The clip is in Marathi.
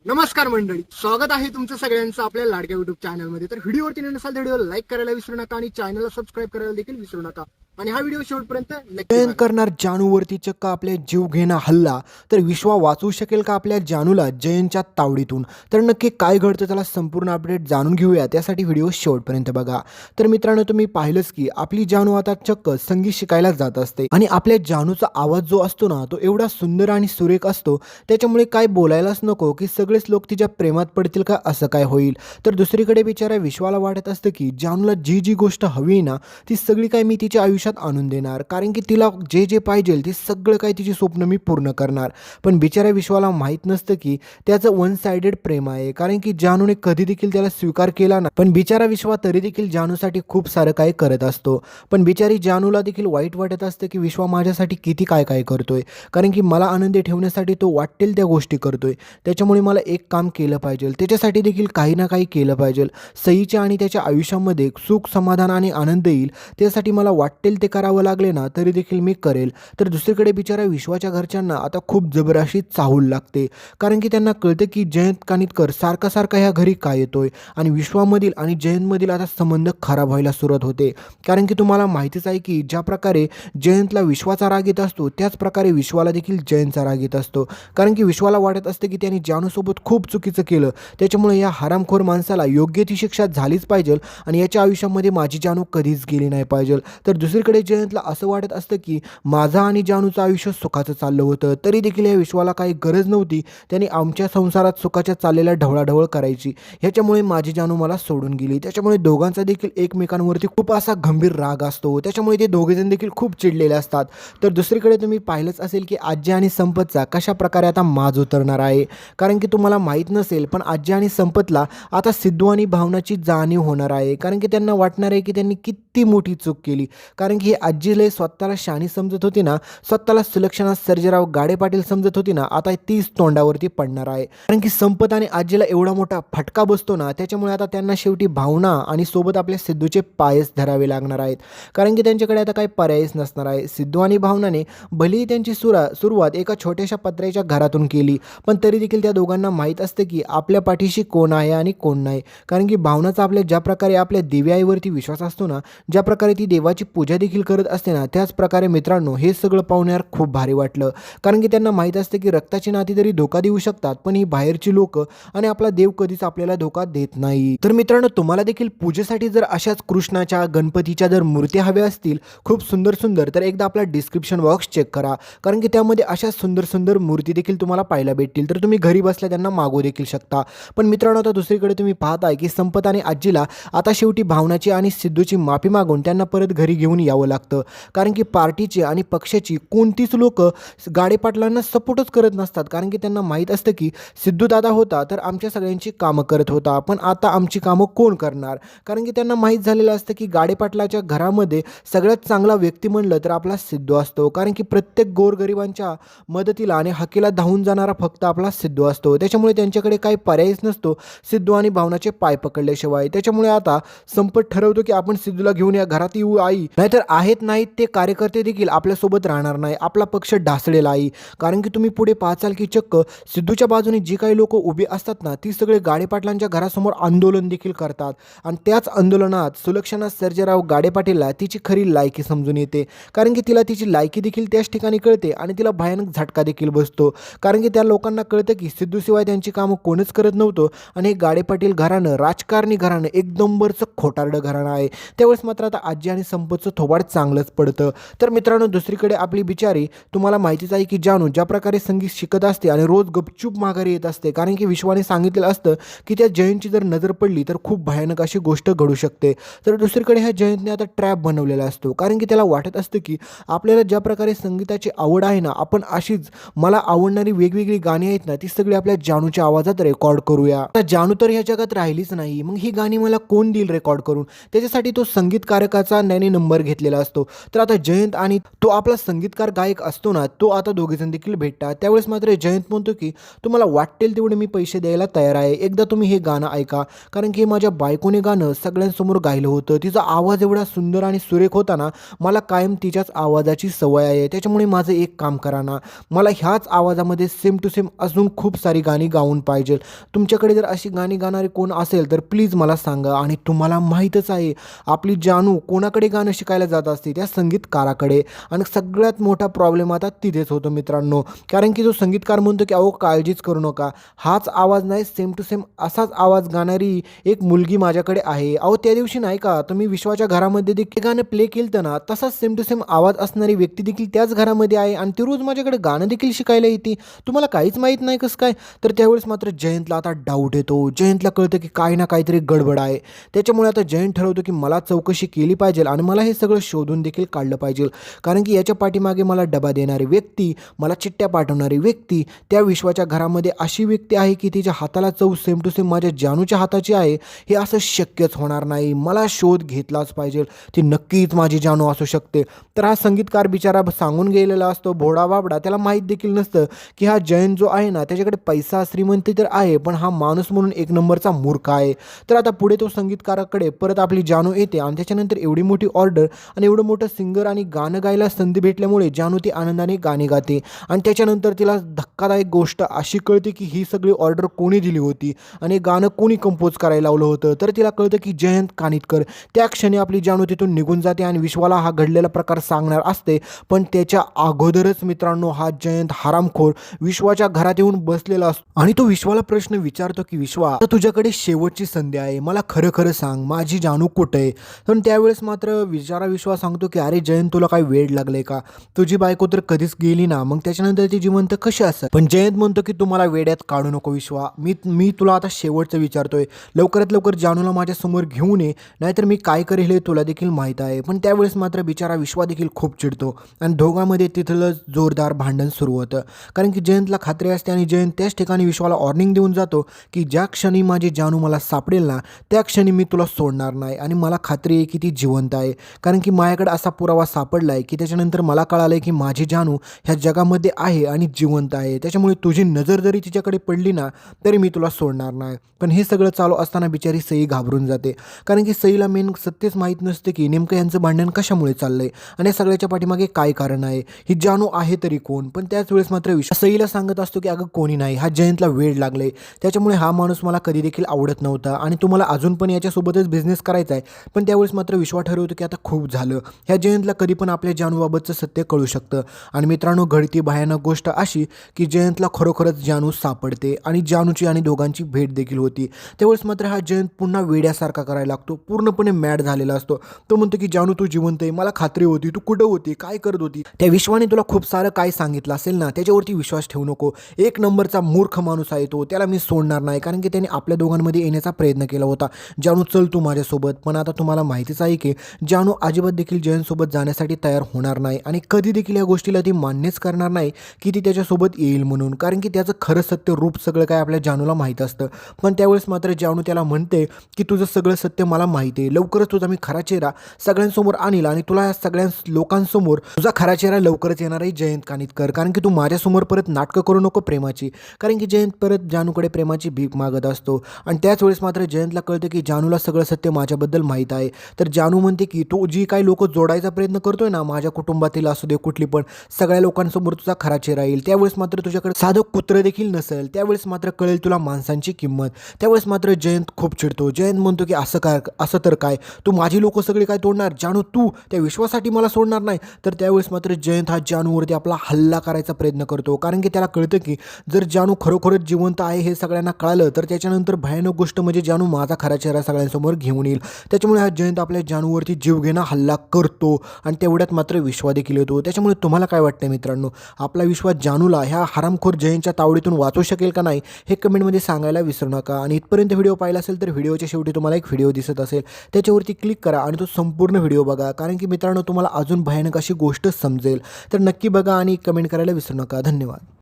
नमस्कार मंडळी, स्वागत आहे तुमचं सगळ्यांचं आपल्या लाडक्या युट्यूब चॅनलमध्ये. तर व्हिडिओवरती नसाल तर व्हिडिओला लाईक करायला विसरू नका आणि चॅनलला सबस्क्राईब करायला देखील विसरू नका. आणि हा व्हिडिओ शेवटपर्यंत नक्की जयंत बघा. करणार जानूवरती चक्क आपल्या जीव घेणा हल्ला. तर विश्वा वाचवू शकेल का आपल्या जानूला जयंतच्या तावडीतून? तर नक्की काय घडतं त्याला संपूर्ण अपडेट जाणून घेऊया. त्यासाठी व्हिडिओ शेवटपर्यंत बघा. तर मित्रांनो, तुम्ही पाहिलंच की आपली जानू आता चक्क संगीत शिकायला जात असते आणि आपल्या जानूचा आवाज जो असतो ना, तो एवढा सुंदर आणि सुरेख असतो, त्याच्यामुळे काय बोलायलाच नको की सगळेच लोक तिच्या प्रेमात पडतील का, असं काय होईल. तर दुसरीकडे बिचारा विश्वाला वाटत असतं की जानूला जी जी गोष्ट हवी ना, ती सगळी काय मी तिच्या आयुष्यात आणून देणार, कारण की तिला जे जे पाहिजे ते सगळं काही तिची स्वप्न मी पूर्ण करणार. पण बिचाऱ्या विश्वाला माहीत नसतं की त्याचं वन साइडेड प्रेम आहे, कारण की जानूने कधी देखील त्याला स्वीकार केला ना. पण बिचारा विश्वा तरी देखील जानूसाठी खूप सारं काही करत असतो. पण बिचारी जानूला देखील वाईट वाटत असतं की विश्वा माझ्यासाठी किती काय काय करतोय, कारण की मला आनंदी ठेवण्यासाठी तो वाटेल त्या गोष्टी करतोय. त्याच्यामुळे मला एक काम केलं पाहिजे, त्याच्यासाठी देखील काही ना काही केलं पाहिजे. सईच्या आणि त्याच्या आयुष्यामध्ये सुख, समाधान आणि आनंद येईल, त्यासाठी मला वाटेल ते करावं लागले ना तरी देखील मी करेल. तर दुसरीकडे बिचारा विश्वाच्या घरच्यांना आता खूप जबरदस्ती चाहूल लागते, कारण की त्यांना कळतं की जयंत कानिटकर सारखा सारखा ह्या घरी काय येतोय आणि विश्वामधील आणि जयंतमधील आता संबंध खराब व्हायला सुरुवात होते. कारण की तुम्हाला माहितीच आहे की ज्या प्रकारे जयंतला विश्वाचा राग येत असतो, त्याच प्रकारे विश्वाला देखील जयंतचा राग येत असतो. कारण की विश्वाला वाटत असतं की त्यांनी जानूसोबत खूप चुकीचं केलं, त्याच्यामुळे या हरामखोर माणसाला योग्य ती शिक्षा झालीच पाहिजे आणि याच्या आयुष्यामध्ये माझी जानू कधीच गेली नाही पाहिजे. तर दुसरीकडे जयंतला असं वाटत असतं की माझं आणि जानूचं आयुष्य सुखाचं चाललं होतं, तरी देखील या विश्वाला काही गरज नव्हती त्यांनी आमच्या संसारात सुखाच्या चाललेल्या ढवळाढवळ करायची. ह्याच्यामुळे माझी जानू मला सोडून गेली. त्याच्यामुळे दोघांचा देखील एकमेकांवरती खूप असा गंभीर राग असतो, त्याच्यामुळे ते दोघेजण देखील खूप चिडलेले असतात. तर दुसरीकडे तुम्ही पाहिलंच असेल की आजी आणि संपतचा कशा प्रकारे आता माज उतरणार आहे, कारण की तुम्हाला माहीत नसेल पण आजी आणि संपतला आता सिद्धू आणि भावनाची जाणीव होणार आहे. कारण की त्यांना वाटणार आहे की त्यांनी किती मोठी चूक केली, कारण की आजीला स्वतःला शाणी समजत होती ना, स्वतःला सुलक्षणा सर्जेराव गाडे पाटील समजत होती ना, आता तीच तोंडावरती पडणार आहे. कारण की संपत आणि आजीला एवढा मोठा फटका बसतो ना, त्याच्यामुळे आता त्यांना शेवटी भावना आणि सोबत आपल्या सिद्धूचे पायच धरावे लागणार आहेत, कारण की त्यांच्याकडे आता काही पर्यायच नसणार आहे. सिद्धू आणि भावनाने भलेही त्यांची सुरुवात एका छोट्याशा पत्र्याच्या घरातून केली, पण तरी देखील त्या दोघांना माहीत असते की आपल्या पाठीशी कोण आहे आणि कोण नाही. कारण की भावनाचा आपल्या ज्या प्रकारे आपल्या दिव्याईवरती विश्वास असतो ना, ज्या प्रकारे ती देवाची पूजा देखील करत असते ना, त्याच प्रकारे मित्रांनो हे सगळं पाहुण्यावर खूप भारी वाटलं. कारण की त्यांना माहीत असते की रक्ताची नाती तरी धोका देऊ शकतात, पण ही बाहेरची लोक आणि आपला देव कधीच आपल्याला धोका देत नाही. तर मित्रांनो, तुम्हाला देखील पूजेसाठी जर अशाच कृष्णाच्या, गणपतीच्या जर मूर्त्या हव्या असतील खूप सुंदर सुंदर, तर एकदा आपला डिस्क्रिप्शन बॉक्स चेक करा, कारण की त्यामध्ये अशा सुंदर सुंदर मूर्ती देखील तुम्हाला पाहायला भेटतील. तर तुम्ही घरी बसल्या त्यांना मागवू देखील शकता. पण मित्रांनो, आता दुसरीकडे तुम्ही पाहताय की संपत आणि आजीला आता शेवटी भावनाची आणि सिद्धूची माफी मागून त्यांना परत घरी घेऊन यावं लागतं, कारण की पार्टीची आणि पक्षाची कोणतीच लोक गाडे पाटलांना सपोर्टच करत नसतात. कारण की त्यांना माहीत असतं की सिद्धू दादा होता तर आमच्या सगळ्यांची कामं करत होता, पण आता आमची कामं कोण करणार. कारण की त्यांना माहीत झालेलं असतं की गाडे पाटलाच्या घरामध्ये सगळ्यात चांगला व्यक्ती म्हणलं तर आपला सिद्धू असतो, कारण की प्रत्येक गोरगरिबांच्या मदतीला आणि हकीला धावून जाणारा फक्त आपला सिद्धू असतो. त्याच्यामुळे त्यांच्याकडे काही पर्यायच नसतो सिद्धू आणि भावनाचे पाय पकडल्याशिवाय. त्याच्यामुळे आता संपत ठरवतो की आपण सिद्धूला घेऊन या घरात येऊ आई, नाहीतर आहेत नाहीत ते कार्यकर्ते देखील आपल्यासोबत राहणार नाही, आपला पक्ष ढासळेला आई. कारण की तुम्ही पुढे पाहचाल की चक्क सिद्धूच्या बाजूने जी काही लोक उभी असतात ना, ती सगळे गाडे पाटलांच्या घरासमोर आंदोलन देखील करतात आणि त्याच आंदोलनात सुलक्षणा सर्जेराव गाडे पाटीलला तिची खरी लायकी समजून येते. कारण की तिला तिची लायकी देखील त्याच ठिकाणी कळते आणि तिला भयानक झटका देखील बसतो, कारण की त्या लोकांना कळतं की सिद्धूशिवाय त्यांची कामं कोणच करत नव्हतं आणि हे गाडे पाटील घराणं राजकारणी घराणं एक नंबरचं खोटारडं घराणं आहे. त्यावेळेस मात्र आता आजी आणि संपतचं थोबाड चांगलंच पडतं. तर मित्रांनो, दुसरीकडे आपली बिचारी तुम्हाला माहितीच आहे की जानू ज्या प्रकारे संगीत शिकत असते आणि रोज गपचूप माघारी येत असते, कारण की विश्वाने सांगितलेलं असतं की त्या जयंतची जर नजर पडली तर खूप भयानक अशी गोष्ट घडू शकते. तर दुसरीकडे ह्या जयंतने आता ट्रॅप बनवलेला असतो, कारण की त्याला वाटत असतं की आपल्याला ज्या प्रकारे संगीताची आवड आहे ना, आपण अशीच मला आवडणारी वेगवेगळी गाणी आहेत ना, ती सगळी आपल्या जानूच्या आवाजात रेकॉर्ड करूया. आता जानू तर ह्या जगात राहिलीच नाही, मग ही गाणी मला कोण देईल रेकॉर्ड करून. त्याच्यासाठी तो संगीतकारकाचा त्याने नंबर घेतला घेतलेला असतो. तर आता जयंत आणि तो आपला संगीतकार गायक असतो ना, तो आता दोघेजण देखील भेटतात. त्यावेळेस मात्र जयंत म्हणतो की तुम्हाला वाटेल तेवढे मी पैसे द्यायला तयार आहे, एकदा तुम्ही हे गाणं ऐका. कारण की माझ्या बायकोने गाणं सगळ्यांसमोर गायलं होतं. तिचा आवाज एवढा सुंदर आणि सुरेख होता ना, मला कायम तिच्याच आवाजाची सवय आहे. त्याच्यामुळे माझं एक काम करा ना, मला ह्याच आवाजामध्ये सेम टू सेम अजून खूप सारी गाणी गाऊन पाहिजे. तुमच्याकडे जर अशी गाणी गाणारे कोण असेल तर प्लीज मला सांगा. आणि तुम्हाला माहीतच आहे आपली जानू कोणाकडे गाणं शिकायला जात असते, त्या संगीतकाराकडे. आणि सगळ्यात मोठा प्रॉब्लेम आता तिथेच होतो मित्रांनो. कारण की जो संगीतकार म्हणतो की अहो काळजीच करू नका, हाच आवाज नाही सेम टू सेम असाच आवाज गाणारी एक मुलगी माझ्याकडे आहे. अहो त्या दिवशी नाही का तुम्ही विश्वाच्या घरामध्ये देखील गाणं प्ले केलं ना, तसाच सेम टू सेम आवाज असणारी व्यक्ती देखील त्याच घरामध्ये आहे आणि ती रोज माझ्याकडे गाणं देखील शिकायला येते. तुम्हाला काहीच माहीत नाही कसं काय? तर त्यावेळेस मात्र जयंतला आता डाऊट येतो. जयंतला कळतं की काही ना काहीतरी गडबड आहे. त्याच्यामुळे आता जयंत ठरवतो की मला चौकशी केली पाहिजे आणि मला हे सगळं शोधून देखील काढलं पाहिजे. कारण की याच्या पाठीमागे मला डबा देणारी व्यक्ती, मला चिठ्ठ्या पाठवणारी व्यक्ती, त्या विश्वाच्या घरामध्ये अशी व्यक्ती आहे की तिच्या हाताला चव सेम टू सेम माझ्या जानूच्या हाताची आहे. हे असं शक्यच होणार नाही. मला शोध घेतलाच पाहिजे. ती नक्कीच माझी जानू असू शकते. तर हा संगीतकार बिचारा सांगून गेलेला असतो भोडा बाबडा. त्याला माहीत देखील नसतं की हा जयंत जो आहे ना, त्याच्याकडे पैसा श्रीमंती तर आहे, पण हा माणूस म्हणून एक नंबरचा मूर्ख आहे. तर आता पुढे तो संगीतकाराकडे परत आपली जानू येते आणि त्याच्यानंतर एवढी मोठी ऑर्डर आणि एवढं मोठं सिंगर आणि गाणं गायला संधी भेटल्यामुळे जानू ती आनंदाने गाणी गाते. आणि त्याच्यानंतर तिला धक्कादायक गोष्ट अशी कळते की ही सगळी ऑर्डर कोणी दिली होती आणि गाणं कोणी कंपोज करायला लावलं होतं. तर तिला कळतं की जयंत कानिटकर. त्या क्षणी आपली जानू तिथून निघून जाते आणि विश्वाला हा घडलेला प्रकार सांगणार असते. पण त्याच्या अगोदरच मित्रांनो हा जयंत हरामखोर विश्वाच्या घरात येऊन बसलेला असतो आणि तो विश्वाला प्रश्न विचारतो की विश्वा, आता तुझ्याकडे शेवटची संधी आहे, मला खरं खरं सांग माझी जानू कुठे आहे? पण त्यावेळेस मात्र विश्वास सांगतो की अरे जयंत तुला काय वेड लागले का? तुझी बायको तर कधीच गेली ना, मग त्याच्यानंतर ती जिवंत कशी असत? पण जयंत म्हणतो की तुम्हाला वेड्यात काढू नको विश्वा. मी तुला आता शेवटचं विचारतोय, लवकरात लवकर जानूला माझ्या समोर घेऊन ये, नाहीतर मी काय करेल हे तुला देखील माहीत आहे. पण त्यावेळेस मात्र बिचारा विश्वा देखील खूप चिडतो आणि दोघांमध्ये तिथलं जोरदार भांडण सुरू होतं. कारण की जयंतला खात्री असते आणि जयंत त्याच ठिकाणी विश्वाला वॉर्निंग देऊन जातो की ज्या क्षणी माझी जानू मला सापडेल ना, त्या क्षणी मी तुला सोडणार नाही. आणि मला खात्री आहे की ती जिवंत आहे. कारण की माझ्याकडे असा पुरावा सापडला आहे की त्याच्यानंतर मला कळालं आहे की माझी जानू ह्या जगामध्ये आहे आणि जिवंत आहे. त्याच्यामुळे तुझी नजर जरी तिच्याकडे पडली ना, तरी मी तुला सोडणार नाही. पण हे सगळं चालू असताना बिचारी सई घाबरून जाते. कारण की सईला मेन सत्यच माहीत नसते की नेमकं यांचं भांडण कशामुळे चाललंय आणि या सगळ्याच्या पाठीमागे काय कारण आहे, ही जानू आहे तरी कोण? पण त्याच वेळेस मात्र सईला सांगत असतो की अगं कोणी नाही, हा जयंतला वेड लागले, त्याच्यामुळे हा माणूस मला कधी देखील आवडत नव्हता आणि तुम्हाला अजून पण याच्यासोबतच बिझनेस करायचा आहे. पण त्यावेळेस मात्र विश्वा ठरवतो की आता खूप झालं, ह्या जयंतला कधी पण आपल्या जानूबाबतचं सत्य कळू शकतं. आणि मित्रांनो घडती भयानक गोष्ट अशी की जयंतला खरोखरच जानू सापडते आणि जानूची आणि दोघांची भेट देखील होती. त्यावेळेस मात्र हा जयंत पुन्हा वेड्यासारखा करायला लागतो, पूर्णपणे मॅड झालेला असतो. तो म्हणतो की जानू तू जिवंत आहे, मला खात्री होती, तू कुठं होती, काय करत होती? त्या विश्वाने तुला खूप सारं काय सांगितलं असेल ना, त्याच्यावरती विश्वास ठेवू नको. एक नंबरचा मूर्ख माणूस आहे तो, त्याला मी सोडणार नाही. कारण की त्याने आपल्या दोघांमध्ये येण्याचा प्रयत्न केला होता. जानू चल तू माझ्यासोबत. पण आता तुम्हाला माहितीच आहे की जानू अजिबात देखील जयंतसोबत जाण्यासाठी तयार होणार नाही आणि कधी देखील या गोष्टीला ती मान्यच करणार नाही की ती त्याच्यासोबत येईल म्हणून. कारण की त्याचं खरं सत्य रूप सगळं काय आपल्या जानूला माहीत असतं. पण त्यावेळेस मात्र जानू त्याला म्हणते की तुझं सगळं सत्य मला माहिती आहे, लवकरच तुझा मी खरा चेहरा सगळ्यांसमोर आणील आणि तुला या सगळ्या लोकांसमोर तुझा खरा चेहरा लवकरच येणार आहे जयंत कानिटकर. कारण की तू माझ्यासमोर परत नाटकं करू नको प्रेमाची. कारण की जयंत परत जानूकडे प्रेमाची भीक मागत असतो आणि त्याच वेळेस मात्र जयंतला कळतं की जानूला सगळं सत्य माझ्याबद्दल माहीत आहे. तर जानू म्हणते की तू जी काही लोक जोडायचा प्रयत्न करतोय ना, माझ्या कुटुंबातील असू दे कुठली पण, सगळ्या लोकांसमोर तुझा खरा चेहरा येईल. त्यावेळेस मात्र तुझ्याकडे साधं कुत्रं देखील नसेल. त्यावेळेस मात्र कळेल तुला माणसांची किंमत. त्यावेळेस मात्र जयंत खूप चिडतो. जयंत म्हणतो की असं तर काय, तू माझी लोक सगळे काय तोडणार? जानू तू त्या विश्वासाठी मला सोडणार नाही. तर त्यावेळेस मात्र जयंत हा जानूवरती आपला हल्ला करायचा प्रयत्न करतो. कारण की त्याला कळतं की जर जानू खरोखरच जिवंत आहे हे सगळ्यांना कळालं तर त्याच्यानंतर भयानक गोष्ट म्हणजे जानू माझा खरा चेहरा सगळ्यांसमोर घेऊन येईल. त्याच्यामुळे हा जयंत आपल्या जानूवरती जीवघेणा हल्ला करतो आणि तेवढ्यात मात्र विश्वा देखील येतो. त्याच्यामुळे तुम्हाला काय वाटतं मित्रांनो, आपला विश्वास जानूला ह्या हरामखोर जयंतच्या तावडीतून वाचू शकेल का नाही हे कमेंटमध्ये सांगायला विसरू नका. आणि इथपर्यंत व्हिडिओ पाहिला असेल तर व्हिडिओच्या शेवटी तुम्हाला एक व्हिडिओ दिसत असेल, त्याच्यावरती क्लिक करा आणि तो संपूर्ण व्हिडिओ बघा. कारण की मित्रांनो तुम्हाला अजून भयानक अशी गोष्ट समजेल. तर नक्की बघा आणि कमेंट करायला विसरू नका. धन्यवाद.